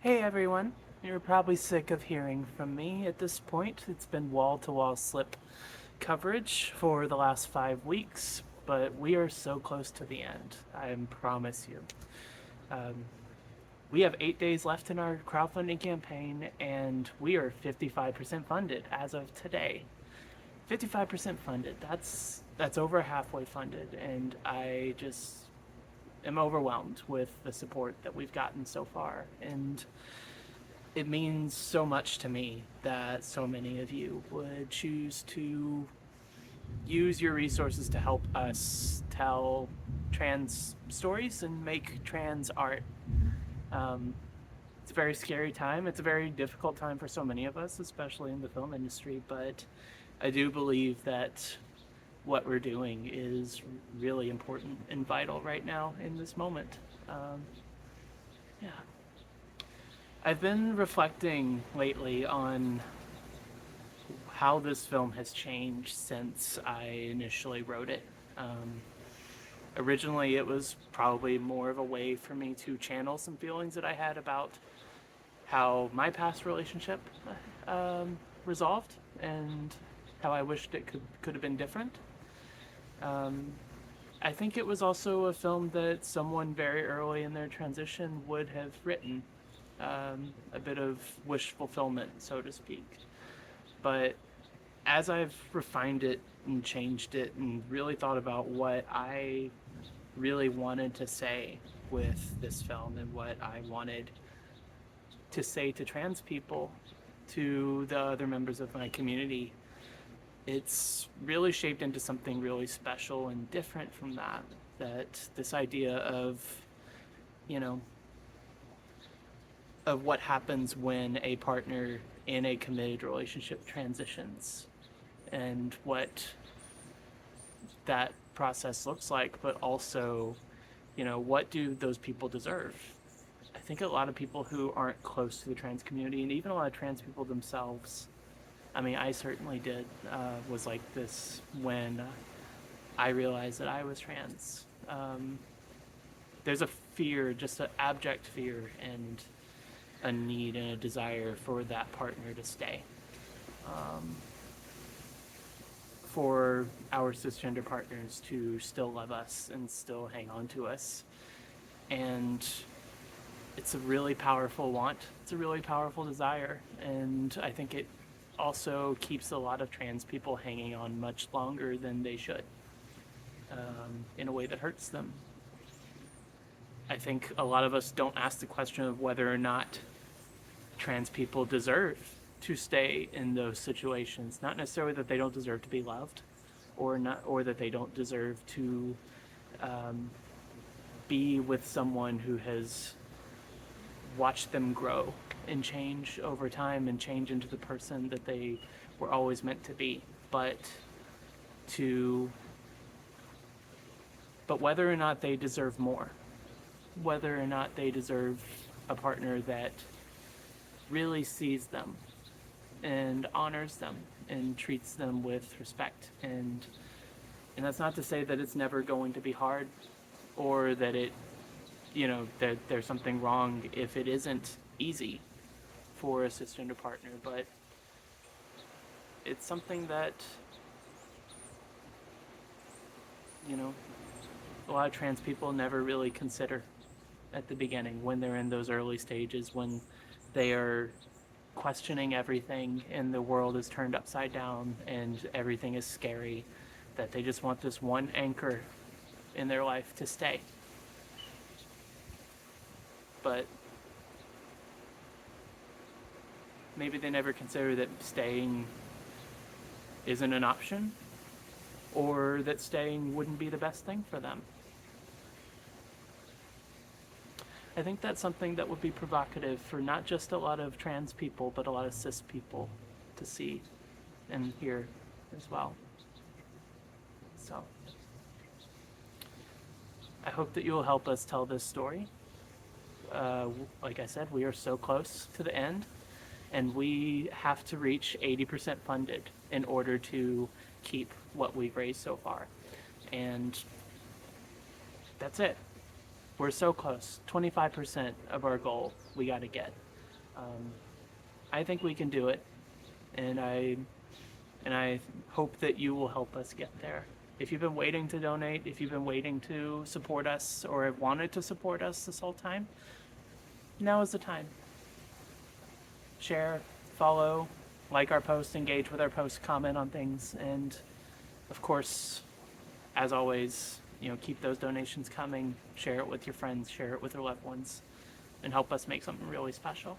Hey everyone, you're probably sick of hearing from me at this point. It's been wall to wall slip coverage for the last 5 weeks, but we are so close to the end, I promise you. Um, we have 8 days left in our crowdfunding campaign, and we are 55% funded as of today. 55% funded. That's over halfway funded, and I just am overwhelmed with the support that we've gotten so far. And it means so much to me that so many of you would choose to use your resources to help us tell trans stories and make trans art. Um, it's a very scary time. It's a very difficult time for so many of us, especially in the film industry. But I do believe that what we're doing is really important and vital right now in this moment. Um, yeah. I've been reflecting lately on how this film has changed since I initially wrote it. Um, Originally, it was probably more of a way for me to channel some feelings that I had about how my past relationship resolved and how I wished it could have been different. Um, I think it was also a film that someone very early in their transition would have written. A bit of wish fulfillment, so to speak. But as I've refined it and changed it and really thought about what I really wanted to say with this film and what I wanted to say to trans people, to the other members of my community, it's really shaped into something really special and different from that. That this idea of, you know, of what happens when a partner in a committed relationship transitions and what that process looks like, but also, what do those people deserve? I think a lot of people who aren't close to the trans community, and even a lot of trans people themselves, I mean, I certainly did, was like this when I realized that I was trans. There's a fear, just an abject fear, and a need and a desire for that partner to stay. Um, for our cisgender partners to still love us and still hang on to us. And it's a really powerful want. It's a really powerful desire. And I think it also keeps a lot of trans people hanging on much longer than they should, in a way that hurts them. I think a lot of us don't ask the question of whether or not trans people deserve to stay in those situations. Not necessarily that they don't deserve to be loved, or not, or that they don't deserve to um, be with someone who has watched them grow and change over time and change into the person that they were always meant to be. To but whether or not they deserve more, whether or not they deserve a partner that really sees them and honors them and treats them with respect. And that's not to say that it's never going to be hard, or that that there's something wrong if it isn't easy for a cisgender partner, but it's something that, you know, a lot of trans people never really consider at the beginning, when they're in those early stages, when they are questioning everything and the world is turned upside down and everything is scary, that they just want this one anchor in their life to stay. But maybe they never consider that staying isn't an option, or that staying wouldn't be the best thing for them. I think that's something that would be provocative for not just a lot of trans people, but a lot of cis people to see and hear as well. So I hope that you will help us tell this story. Like I said, we are so close to the end, and we have to reach 80% funded in order to keep what we've raised so far. And that's it. We're so close. 25% of our goal we got to get. I think we can do it, and I hope that you will help us get there. If you've been waiting to donate, if you've been waiting to support us or have wanted to support us this whole time, now is the time. Share, follow, like our posts, engage with our posts, comment on things, and of course, as always, keep those donations coming. Share it with your friends, share it with your loved ones, and help us make something really special.